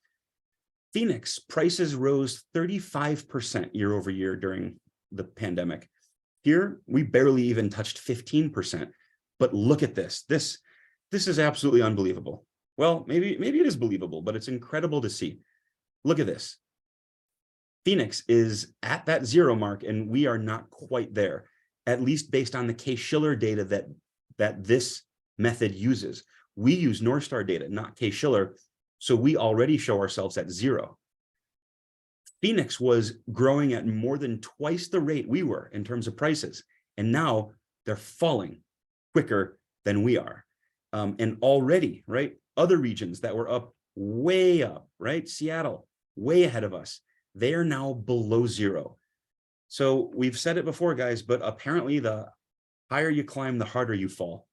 Phoenix prices rose 35% year over year during the pandemic. Here, we barely even touched 15%. But look at this. This is absolutely unbelievable. Well, maybe it is believable, but it's incredible to see. Look at this. Phoenix is at that zero mark, and we are not quite there, at least based on the Case-Shiller data that this method uses. We use North Star data, not Case-Shiller, so we already show ourselves at zero. Phoenix was growing at more than twice the rate we were in terms of prices, and now they're falling quicker than we are. And already, right, other regions that were way up, right, Seattle, way ahead of us, they are now below zero. So we've said it before, guys, but apparently the higher you climb, the harder you fall.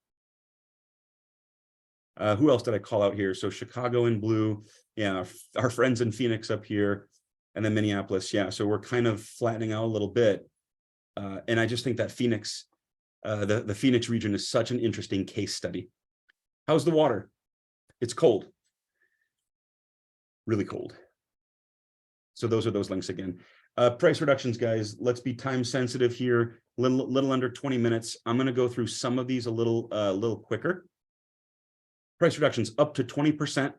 Who else did I call out here? So Chicago in blue, yeah, our friends in Phoenix up here, and then Minneapolis, yeah. So we're kind of flattening out a little bit. And I just think that Phoenix, the Phoenix region is such an interesting case study. How's the water? It's cold. Really cold. So those are those links again. Price reductions, guys. Let's be time sensitive here. Little under 20 minutes. I'm going to go through some of these a little quicker. Price reductions up to 20%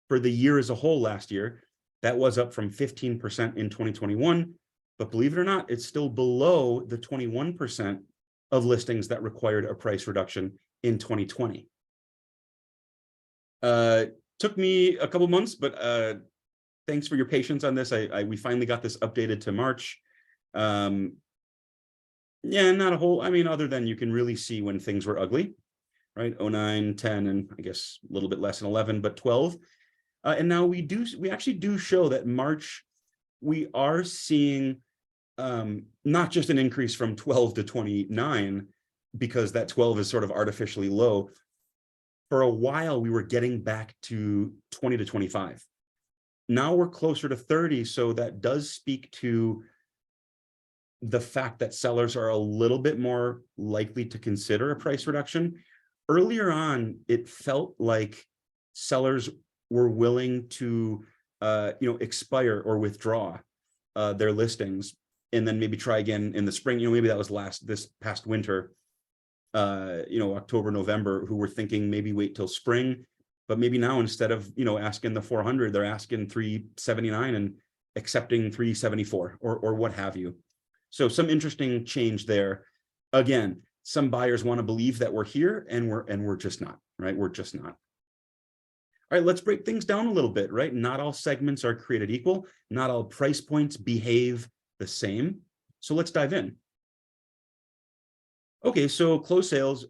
for the year as a whole last year. That was up from 15% in 2021. But believe it or not, it's still below the 21% of listings that required a price reduction in 2020. Took me a couple months, but thanks for your patience on this. We finally got this updated to March. Yeah, not a whole, I mean, other than you can really see when things were ugly, right? 09, 10, and I guess a little bit less than 11, but 12. And now we actually do show that March, we are seeing not just an increase from 12 to 29, because that 12 is sort of artificially low. For a while, we were getting back to 20 to 25. Now we're closer to 30, so that does speak to the fact that sellers are a little bit more likely to consider a price reduction. Earlier on, it felt like sellers were willing to expire or withdraw their listings and then maybe try again in the spring. Maybe that was this past winter, October, November, who were thinking maybe wait till spring. But maybe now, instead of asking the 400, they're asking 379 and accepting 374 or what have you. So some interesting change there. Again, some buyers want to believe that we're here, and we're just not, right? We're just not. All right, let's break things down a little bit, right? Not all segments are created equal. Not all price points behave the same. So let's dive in. Okay, so closed sales.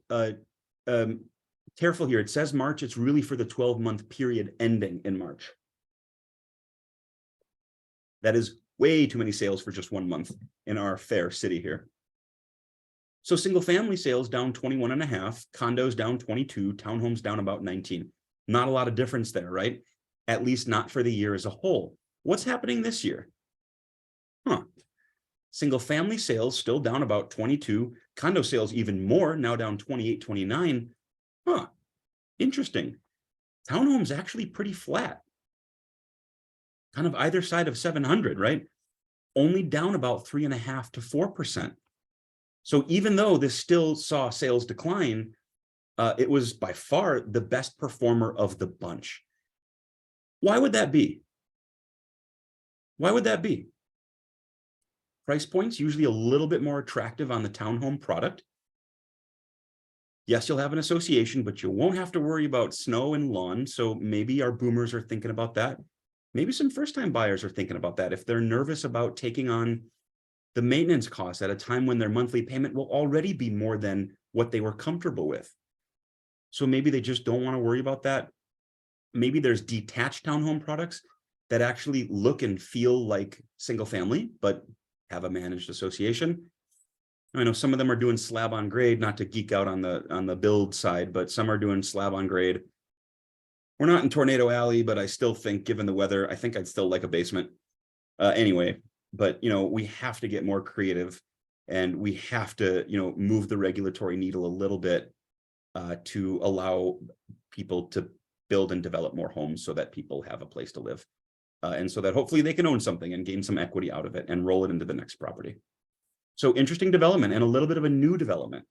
Careful here. It says March. It's really for the 12-month period ending in March. That is way too many sales for just 1 month in our fair city here. So single family sales down 21.5, condos down 22, townhomes down about 19. Not a lot of difference there, right? At least not for the year as a whole. What's happening this year? Single family sales still down about 22, condo sales even more, now down 28, 29. Interesting. Townhomes actually pretty flat. Kind of either side of 700, right? Only down about 3.5 to 4%. So even though this still saw sales decline, it was by far the best performer of the bunch. Why would that be? Why would that be? Price points usually a little bit more attractive on the townhome product. Yes, you'll have an association, but you won't have to worry about snow and lawn. So maybe our boomers are thinking about that. Maybe some first-time buyers are thinking about that if they're nervous about taking on the maintenance costs at a time when their monthly payment will already be more than what they were comfortable with. So maybe they just don't want to worry about that. Maybe there's detached townhome products that actually look and feel like single family, but have a managed association. I know some of them are doing slab on grade, not to geek out on the build side, but some are doing slab on grade. We're not in Tornado Alley, but I still think, given the weather, I think I'd still like a basement. Anyway, but we have to get more creative, and we have to move the regulatory needle a little bit to allow people to build and develop more homes so that people have a place to live, and so that hopefully they can own something and gain some equity out of it and roll it into the next property. So interesting development, and a little bit of a new development.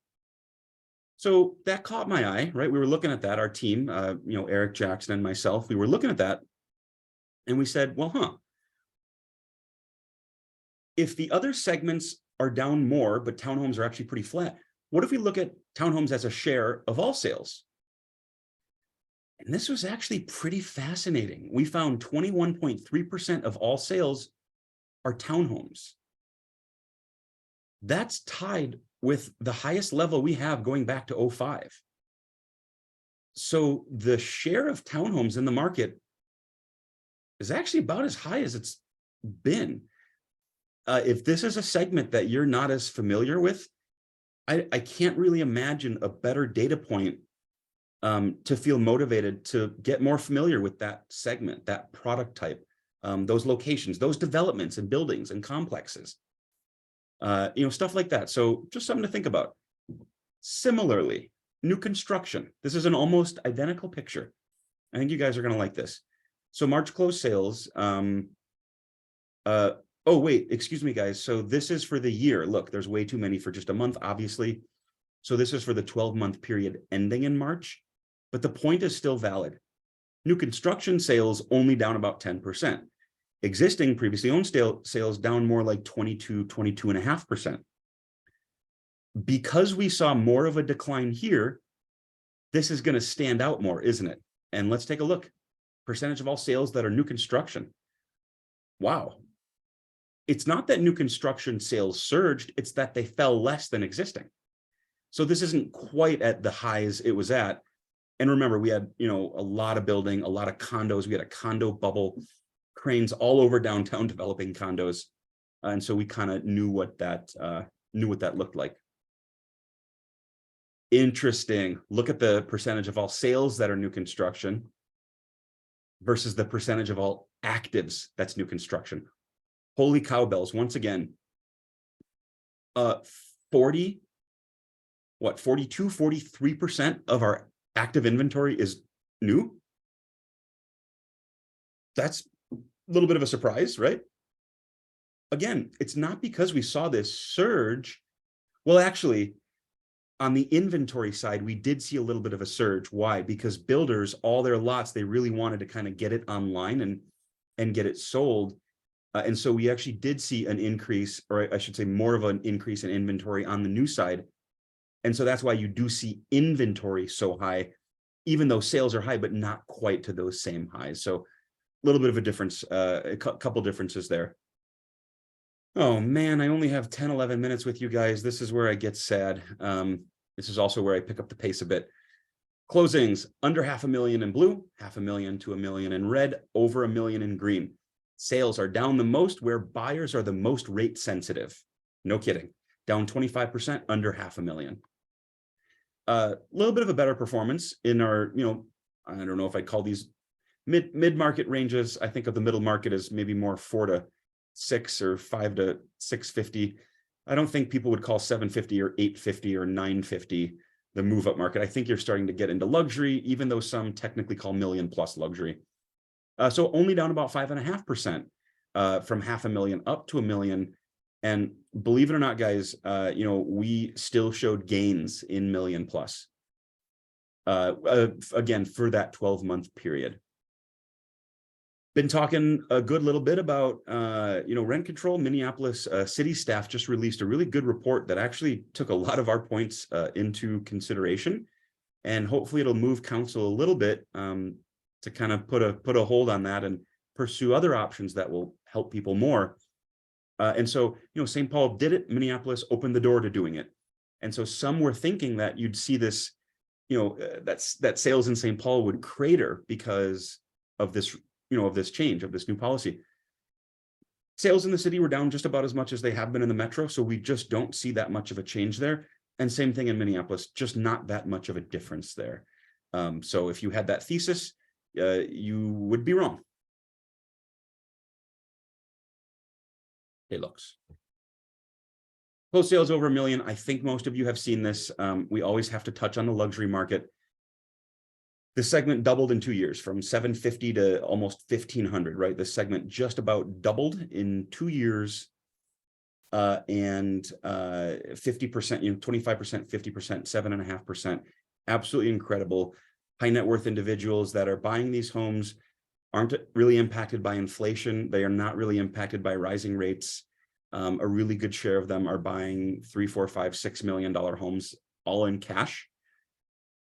So that caught my eye, right? We were looking at that, our team, Eric Jackson and myself, we were looking at that, and we said, well, if the other segments are down more, but townhomes are actually pretty flat, what if we look at townhomes as a share of all sales? And this was actually pretty fascinating. We found 21.3% of all sales are townhomes. That's tied with the highest level we have going back to 2005. So the share of townhomes in the market is actually about as high as it's been. If this is a segment that you're not as familiar with, I can't really imagine a better data point to feel motivated to get more familiar with that segment, that product type, those locations, those developments and buildings and complexes. Stuff like that. So just something to think about. Similarly, new construction. This is an almost identical picture. I think you guys are going to like this. So March closed sales. Oh, wait, excuse me, guys. So this is for the year. Look, there's way too many for just a month, obviously. So this is for the 12-month period ending in March. But the point is still valid. New construction sales only down about 10%. Existing previously owned sales down more like 22.5%. Because we saw more of a decline here, this is going to stand out more, isn't it? And let's take a look. Percentage of all sales that are new construction. Wow. It's not that new construction sales surged, it's that they fell less than existing. So this isn't quite at the highs it was at. And remember, we had, a lot of building, a lot of condos. We had a condo bubble, cranes all over downtown developing condos. And so we kind of knew what that looked like. Interesting. Look at the percentage of all sales that are new construction versus the percentage of all actives that's new construction. Holy cowbells. Once again, 42, 43% of our active inventory is new. That's a little bit of a surprise, right? Again, it's not because we saw this surge. Well, actually, on the inventory side, we did see a little bit of a surge. Why? Because builders, all their lots, they really wanted to kind of get it online and get it sold. And so we actually did see an increase, or I should say more of an increase in inventory on the new side. And so that's why you do see inventory so high, even though sales are high, but not quite to those same highs. So a little bit of a difference, a couple differences there. Oh man, I only have 10, 11 minutes with you guys. This is where I get sad. This is also where I pick up the pace a bit. Closings, under 500,000 in blue, 500,000 to 1 million in red, over 1 million in green. Sales are down the most where buyers are the most rate sensitive. No kidding. Down 25%, under 500,000. A little bit of a better performance in our, I don't know if I'd call these mid-market ranges. I think of the middle market as maybe more 4 to 6 or 5 to 650. I don't think people would call 750 or 850 or 950 the move up market. I think you're starting to get into luxury, even though some technically call million plus luxury. So only down about 5.5% from 500,000 up to 1 million. And believe it or not, guys, we still showed gains in million plus. Again, for that 12-month period. Been talking a good little bit about, rent control. Minneapolis city staff just released a really good report that actually took a lot of our points into consideration. And hopefully it'll move council a little bit to kind of put a hold on that and pursue other options that will help people more. And so, St. Paul did it. Minneapolis opened the door to doing it. And so some were thinking that you'd see this, that sales in St. Paul would crater because of this, of this change, of this new policy. Sales in the city were down just about as much as they have been in the metro. So we just don't see that much of a change there. And same thing in Minneapolis, just not that much of a difference there. So if you had that thesis, you would be wrong. It looks. Closed sales over 1 million. I think most of you have seen this. We always have to touch on the luxury market. This segment doubled in 2 years, from 750 to almost 1,500, right? This segment just about doubled in 2 years, and 50%, 25%, 50%, 7.5%. Absolutely incredible. High net worth individuals that are buying these homes aren't really impacted by inflation. They are not really impacted by rising rates. A really good share of them are buying $3, $4, $5, $6 million homes, all in cash.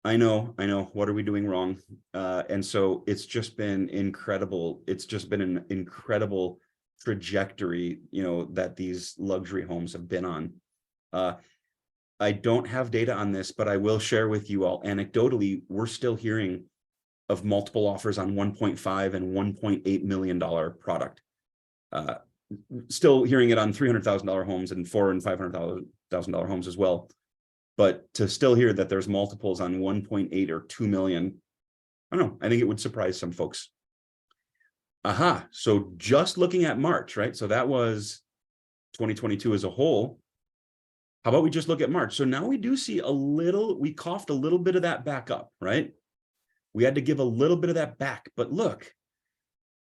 I know. What are we doing wrong? And so it's just been incredible. It's just been an incredible trajectory, that these luxury homes have been on. I don't have data on this, but I will share with you all anecdotally, we're still hearing of multiple offers on $1.5 and $1.8 million product. Still hearing it on $300,000 homes and $400,000 and $500,000 homes as well. But to still hear that there's multiples on 1.8 or 2 million, I don't know. I think it would surprise some folks. Aha. So just looking at March, right? So that was 2022 as a whole. How about we just look at March? So now we do see we coughed a little bit of that back up, right? We had to give a little bit of that back, but look,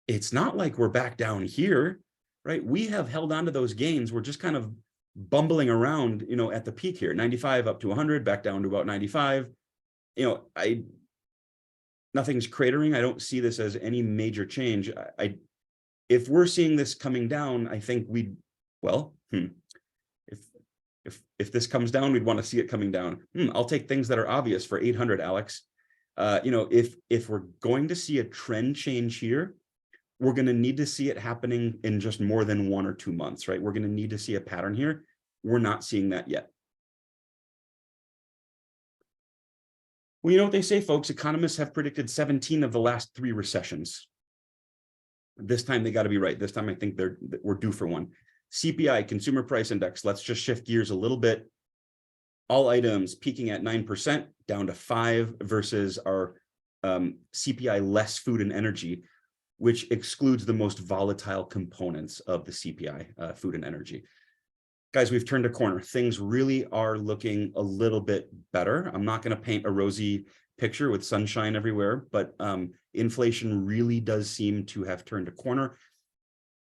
it's not like we're back down here, right? We have held on to those gains. We're just kind of bumbling around, at the peak here, 95 up to 100, back down to about 95. Nothing's cratering. I don't see this as any major change. If we're seeing this coming down, I think if this comes down, we'd want to see it coming down. I'll take things that are obvious for 800, Alex. If we're going to see a trend change here, we're going to need to see it happening in just more than 1 or 2 months, right? We're going to need to see a pattern here. We're not seeing that yet. Well, you know what they say, folks, economists have predicted 17 of the last 3 recessions. This time they got to be right. This time I think we're due for one. CPI, Consumer Price Index. Let's just shift gears a little bit. All items peaking at 9%, down to 5%, versus our CPI less food and energy, which excludes the most volatile components of the CPI, food and energy. Guys, we've turned a corner. Things really are looking a little bit better. I'm not going to paint a rosy picture with sunshine everywhere, but inflation really does seem to have turned a corner.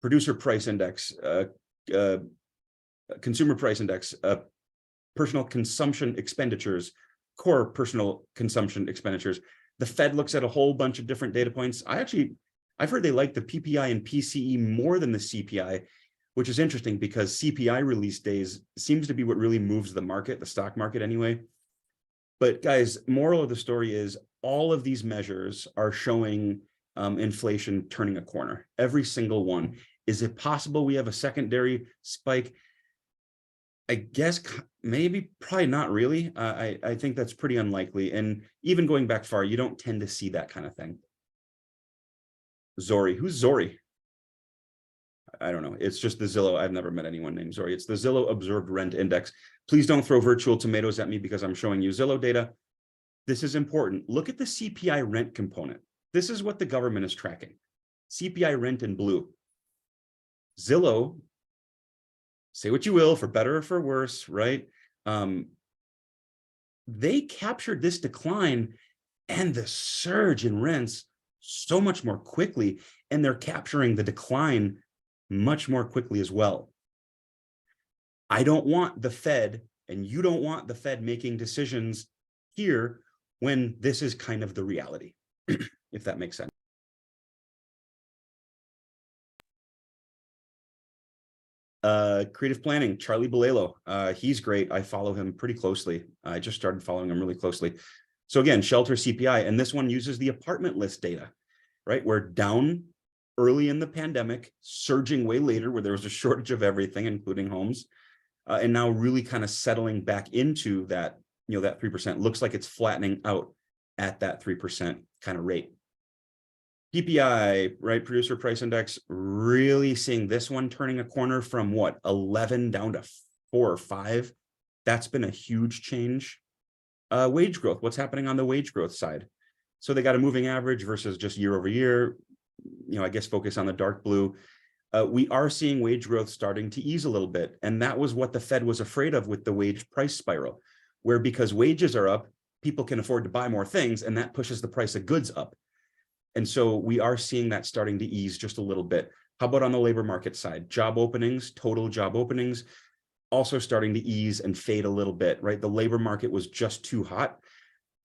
Producer price index, consumer price index, personal consumption expenditures, core personal consumption expenditures. The Fed looks at a whole bunch of different data points. I've heard they like the PPI and PCE more than the CPI, which is interesting because CPI release days seems to be what really moves the market, the stock market anyway. But guys, moral of the story is all of these measures are showing inflation turning a corner, every single one. Is it possible we have a secondary spike? I guess maybe, probably not really. I think that's pretty unlikely. And even going back far, you don't tend to see that kind of thing. Zori, who's Zori? I don't know. It's just the Zillow. I've never met anyone named Zori. It's the Zillow Observed Rent Index. Please don't throw virtual tomatoes at me because I'm showing you Zillow data. This is important. Look at the CPI rent component. This is what the government is tracking. CPI rent in blue. Zillow, say what you will, for better or for worse, right? They captured this decline and the surge in rents so much more quickly, and they're capturing the decline much more quickly as well. I don't want the Fed, and you don't want the Fed making decisions here when this is kind of the reality, if that makes sense. Creative planning, Charlie Bolello. He's great. I follow him pretty closely. I just started following him really closely. So again, shelter CPI, and this one uses the apartment list data, right? We're down early in the pandemic, surging way later where there was a shortage of everything, including homes, and now really kind of settling back into that, that 3%. Looks like it's flattening out at that 3% kind of rate. PPI, right, producer price index, really seeing this one turning a corner from what, 11 down to 4 or 5. That's been a huge change. Wage growth, what's happening on the wage growth side? So they got a moving average versus just year over year. I guess focus on the dark blue. We are seeing wage growth starting to ease a little bit. And that was what the Fed was afraid of with the wage price spiral, where because wages are up, people can afford to buy more things, and that pushes the price of goods up. And so we are seeing that starting to ease just a little bit. How about on the labor market side? Job openings, total job openings, also starting to ease and fade a little bit, right? The labor market was just too hot.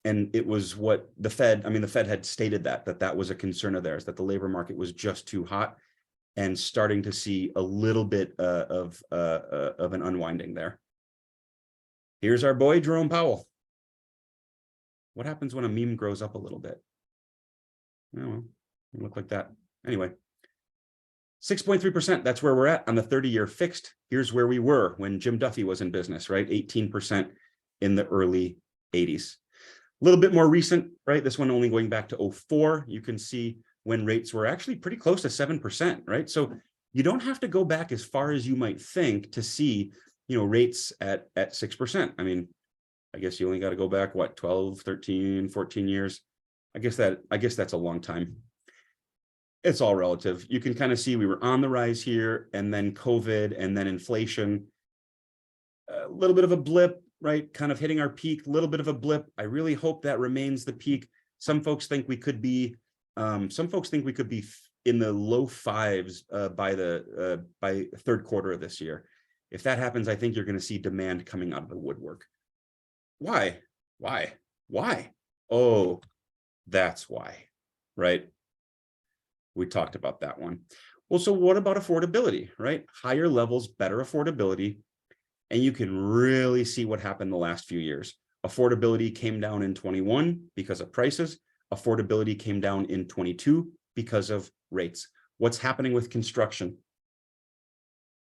And it was what the Fed had stated that was a concern of theirs, that the labor market was just too hot, and starting to see a little bit of an unwinding there. Here's our boy, Jerome Powell. What happens when a meme grows up a little bit? Oh, it look like that. Anyway, 6.3%, that's where we're at on the 30-year fixed. Here's where we were when Jim Duffy was in business, right? 18% in the early 80s. A little bit more recent, right? This one only going back to 2004. You can see when rates were actually pretty close to 7%, right? So you don't have to go back as far as you might think to see, rates at 6%. I guess you only got to go back, what, 12, 13, 14 years? I guess that's a long time. It's all relative. You can kind of see we were on the rise here, and then COVID, and then inflation. A little bit of a blip, right? Kind of hitting our peak, a little bit of a blip. I really hope that remains the peak. Some folks think we could be in the low 5s by third quarter of this year. If that happens, I think you're going to see demand coming out of the woodwork. Why? Oh, that's why, right? We talked about that one. Well, so what about affordability, right? Higher levels, better affordability. And you can really see what happened the last few years. Affordability came down in 21 because of prices. Affordability came down in 22 because of rates. What's happening with construction?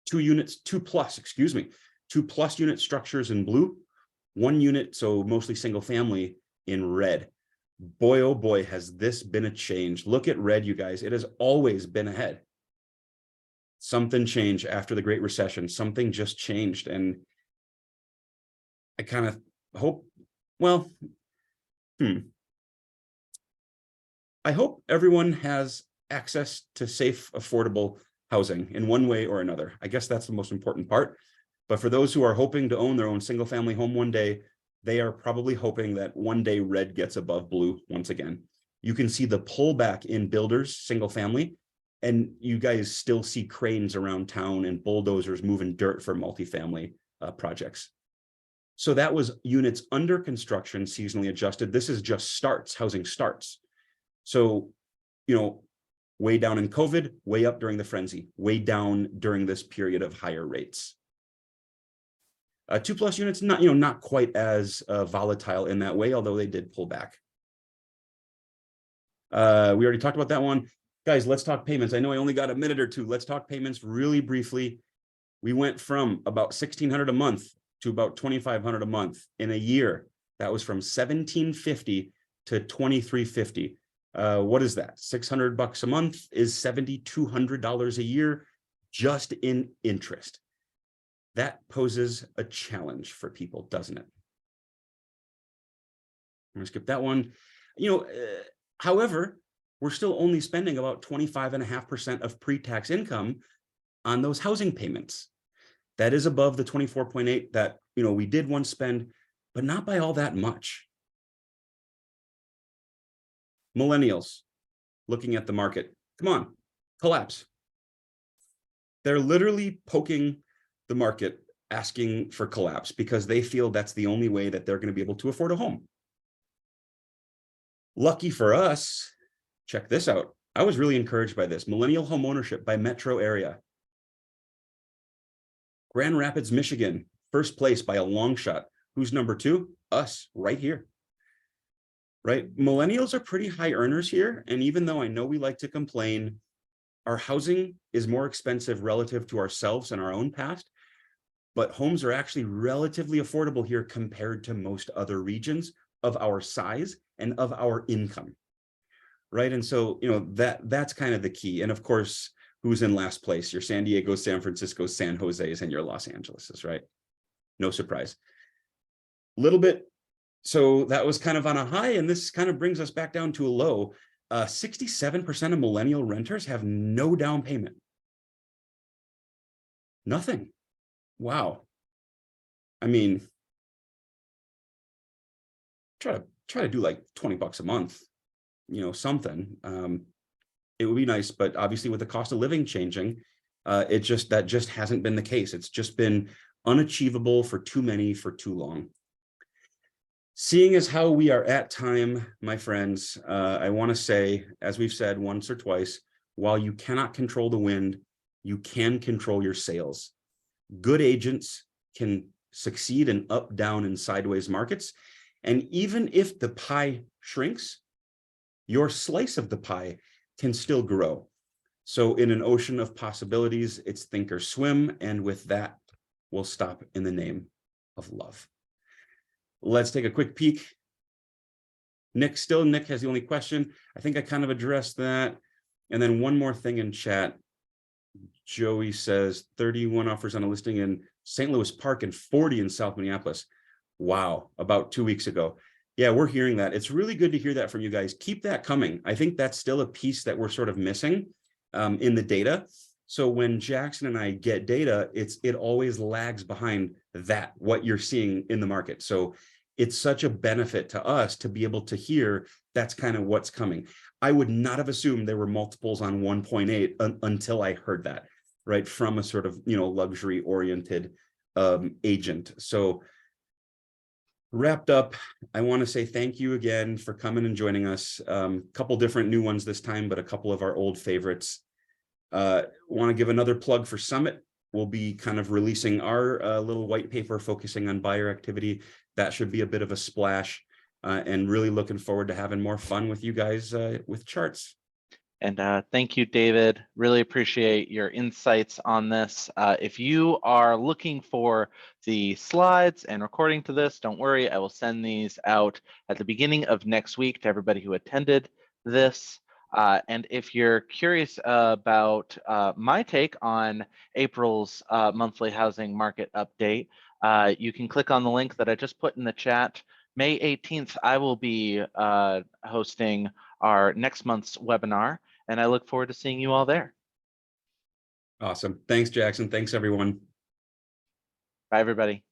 2 plus unit structures in blue, 1 unit, so mostly single family, in red. Boy, oh boy, has this been a change. Look at red, you guys. It has always been ahead. Something changed after the Great Recession. Something just changed. And I kind of hope, well, I hope everyone has access to safe, affordable housing in one way or another. I guess that's the most important part. But for those who are hoping to own their own single family home one day, they are probably hoping that one day red gets above blue once again. You can see the pullback in builders, single family, and you guys still see cranes around town and bulldozers moving dirt for multifamily projects. So that was units under construction, seasonally adjusted. This is just starts, housing starts. So, way down in COVID, way up during the frenzy, way down during this period of higher rates. 2+ units, not quite as volatile in that way, although they did pull back. We already talked about that one. Guys, let's talk payments. I know I only got a minute or two. Let's talk payments really briefly. We went from about $1,600 a month to about $2,500 a month in a year. That was from $1,750 to $2,350. What is that? $600 a month is $7,200 a year just in interest. That poses a challenge for people, doesn't it? I'm gonna skip that one. However, we're still only spending about 25.5% of pre-tax income on those housing payments. That is above the 24.8 that we did once spend, but not by all that much. Millennials looking at the market. Come on, collapse. They're literally poking the market, asking for collapse because they feel that's the only way that they're going to be able to afford a home. Lucky for us, check this out. I was really encouraged by this. Millennial home ownership by metro area. Grand Rapids, Michigan, first place by a long shot. Who's number 2? Us, right here. Right? Millennials are pretty high earners here. And even though I know we like to complain, our housing is more expensive relative to ourselves and our own past, but homes are actually relatively affordable here compared to most other regions of our size and of our income. Right? And so, that's kind of the key. And of course, who's in last place? Your San Diego, San Francisco, San Jose's, and your Los Angeleses, right? No surprise. Little bit. So that was kind of on a high, and this kind of brings us back down to a low. 67% of millennial renters have no down payment. Nothing. Wow. I mean, try to do like $20 a month, something. It would be nice, but obviously with the cost of living changing, that just hasn't been the case. It's just been unachievable for too many for too long. Seeing as how we are at time, my friends, I want to say, as we've said once or twice, while you cannot control the wind, you can control your sails. Good agents can succeed in up, down, and sideways markets. And even if the pie shrinks, your slice of the pie can still grow. So in an ocean of possibilities, it's think or swim. And with that, we'll stop in the name of love. Let's take a quick peek. Nick has the only question. I think I kind of addressed that. And then one more thing in chat. Joey says 31 offers on a listing in St. Louis Park and 40 in South Minneapolis. Wow, about 2 weeks ago. Yeah, we're hearing that. It's really good to hear that from you guys. Keep that coming. I think that's still a piece that we're sort of missing in the data. So when Jackson and I get data, it always lags behind that, what you're seeing in the market. So it's such a benefit to us to be able to hear that's kind of what's coming. I would not have assumed there were multiples on 1.8 until I heard that, right? From a sort of, luxury oriented agent. So wrapped up, I want to say thank you again for coming and joining us. Couple different new ones this time, but a couple of our old favorites. Want to give another plug for Summit. we'll be kind of releasing our little white paper focusing on buyer activity. That should be a bit of a splash, and really looking forward to having more fun with you guys with charts. And thank you, David. Really appreciate your insights on this. If you are looking for the slides and recording to this, don't worry, I will send these out at the beginning of next week to everybody who attended this. And if you're curious about my take on April's monthly housing market update, you can click on the link that I just put in the chat. May 18th, I will be hosting our next month's webinar, and I look forward to seeing you all there. Awesome. Thanks, Jackson. Thanks, everyone. Bye, everybody.